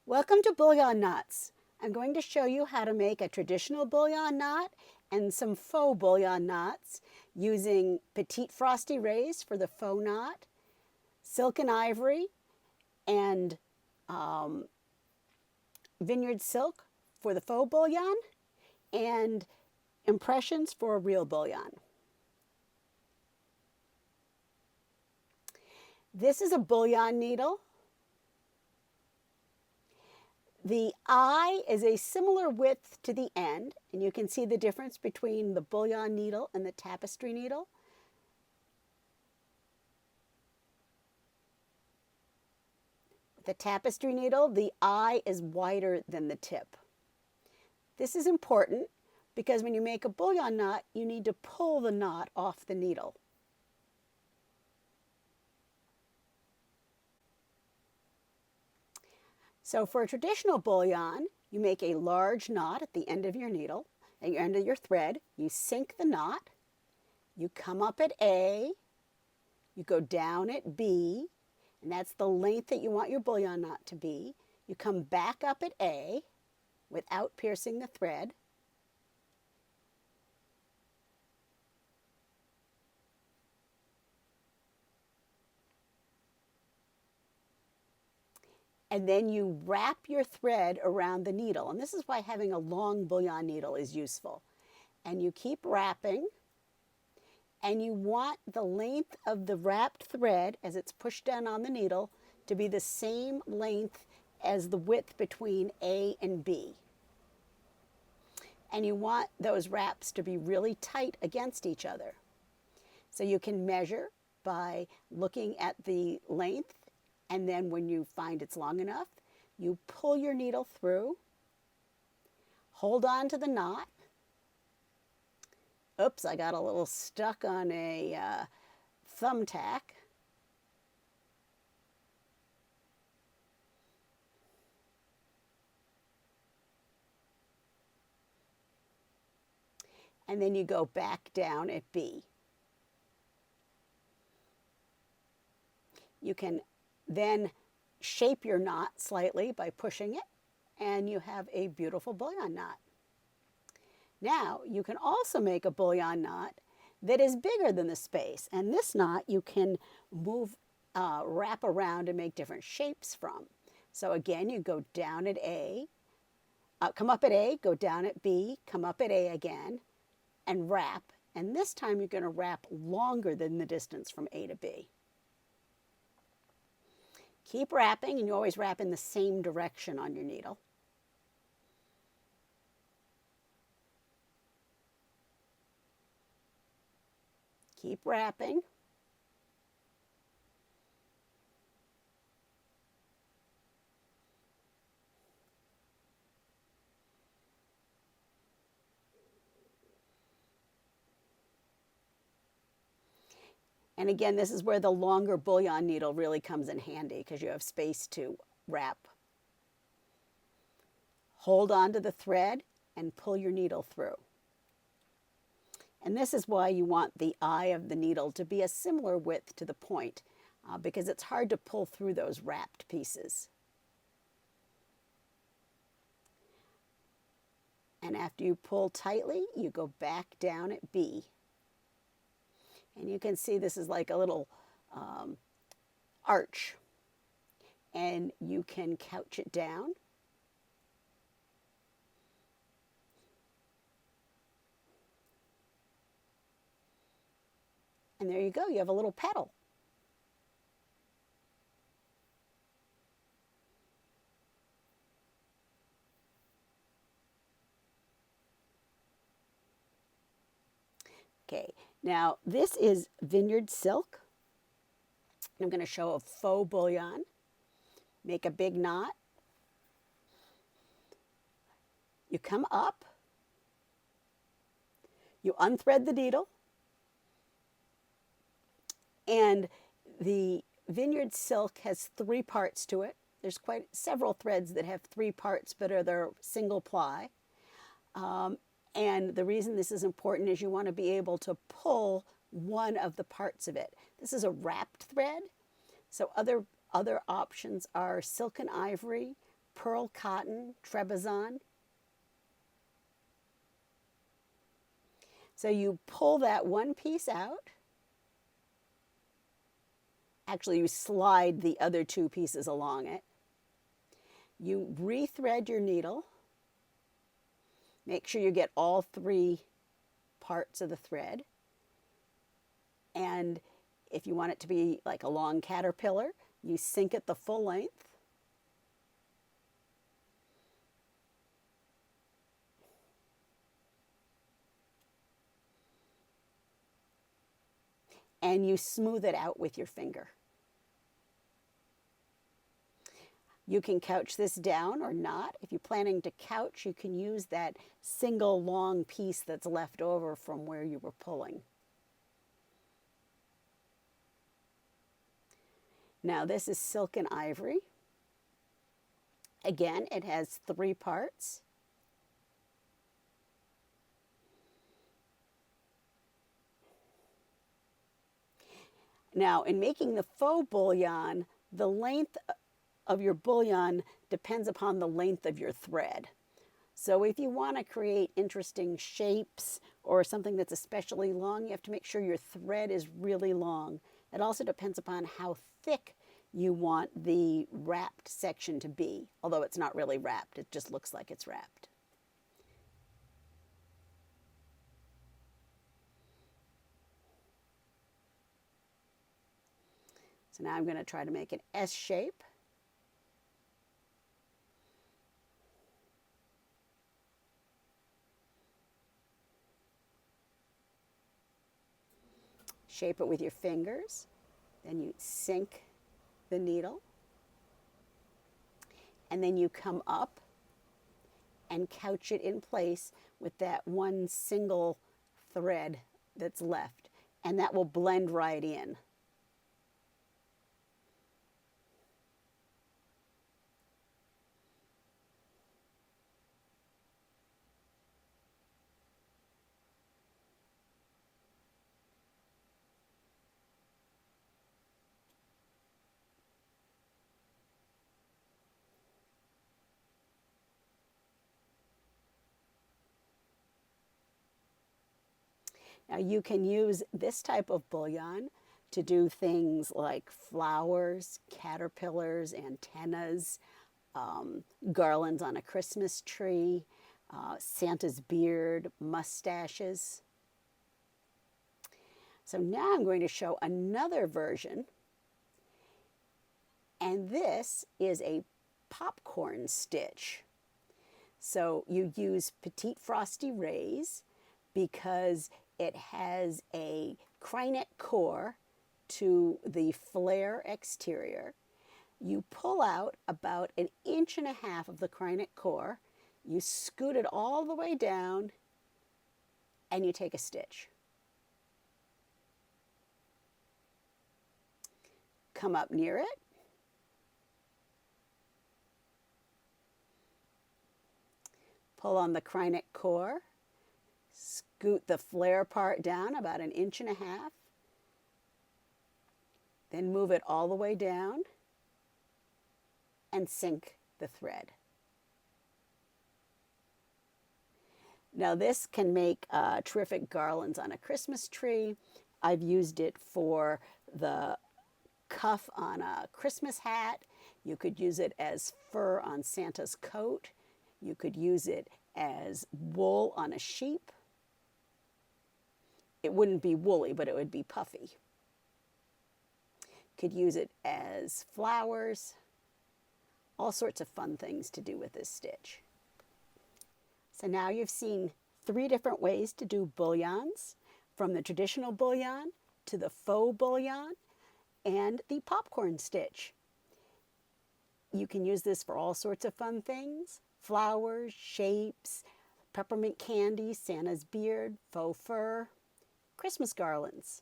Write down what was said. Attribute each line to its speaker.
Speaker 1: Welcome to Bullion Knots. I'm going to show you how to make a traditional bullion knot and some faux bullion knots using petite frosty rays for the faux knot, silk and ivory, and vineyard silk for the faux bullion, and impressions for a real bullion. This is a bullion needle. The eye is a similar width to the end, and you can see the difference between the bullion needle and the tapestry needle. The tapestry needle, the eye is wider than the tip. This is important because when you make a bullion knot, you need to pull the knot off the needle. So for a traditional bullion, you make a large knot at the end of your needle, at the end of your thread. You sink the knot, you come up at A, you go down at B, and that's the length that you want your bullion knot to be. You come back up at A without piercing the thread. And then you wrap your thread around the needle. And this is why having a long bullion needle is useful. And you keep wrapping, and you want the length of the wrapped thread as it's pushed down on the needle to be the same length as the width between A and B. And you want those wraps to be really tight against each other. So you can measure by looking at the length, and then when you find it's long enough, you pull your needle through, hold on to the knot. Oops, I got a little stuck on a thumbtack. And then you go back down at B. You can then shape your knot slightly by pushing it, and you have a beautiful bullion knot. Now, you can also make a bullion knot that is bigger than the space, and this knot you can move, wrap around and make different shapes from. So again, you go down at A, come up at A, go down at B, come up at A again, and wrap. And this time you're going to wrap longer than the distance from A to B. Keep wrapping, and you always wrap in the same direction on your needle. Keep wrapping. And again, this is where the longer bullion needle really comes in handy because you have space to wrap. Hold on to the thread and pull your needle through. And this is why you want the eye of the needle to be a similar width to the point because it's hard to pull through those wrapped pieces. And after you pull tightly, you go back down at B. And you can see this is like a little arch. And you can couch it down. And there you go, you have a little petal. Okay, now this is vineyard silk. I'm going to show a faux bullion. Make a big knot. You come up. You unthread the needle. And the vineyard silk has 3 parts to it. There's quite several threads that have 3 parts, but they're single ply. And the reason this is important is you want to be able to pull one of the parts of it. This is a wrapped thread, so other options are silk and ivory, pearl cotton trebizond. So you pull that one piece out. Actually, you slide the other two pieces along it. You rethread your needle. Make sure you get all three parts of the thread. And if you want it to be like a long caterpillar, you sink it the full length. And you smooth it out with your finger. You can couch this down or not. If you're planning to couch, you can use that single long piece that's left over from where you were pulling. Now this is silk and ivory. Again, it has three parts. Now, in making the faux bullion, the length of your bullion depends upon the length of your thread. So if you want to create interesting shapes or something that's especially long, you have to make sure your thread is really long. It also depends upon how thick you want the wrapped section to be, although it's not really wrapped, it just looks like it's wrapped. So now I'm going to try to make an S shape. Shape it with your fingers. Then you sink the needle. And then you come up and couch it in place with that one single thread that's left. And that will blend right in. Now you can use this type of bullion to do things like flowers, caterpillars, antennas, garlands on a Christmas tree, Santa's beard, mustaches. So now I'm going to show another version, and this is a popcorn stitch. So you use Petite Frosty Rays because it has a crynet core to the flare exterior. You pull out about 1.5 inches of the crynet core, you scoot it all the way down, and you take a stitch. Come up near it. Pull on the crynet core. Scoot the flare part down about 1.5 inches. Then move it all the way down and sink the thread. Now this can make terrific garlands on a Christmas tree. I've used it for the cuff on a Christmas hat. You could use it as fur on Santa's coat. You could use it as wool on a sheep. It wouldn't be woolly, but it would be puffy. Could use it as flowers. All sorts of fun things to do with this stitch. So now you've seen 3 different ways to do bullions, from the traditional bullion to the faux bullion and the popcorn stitch. You can use this for all sorts of fun things: flowers, shapes, peppermint candy, Santa's beard, faux fur, Christmas garlands.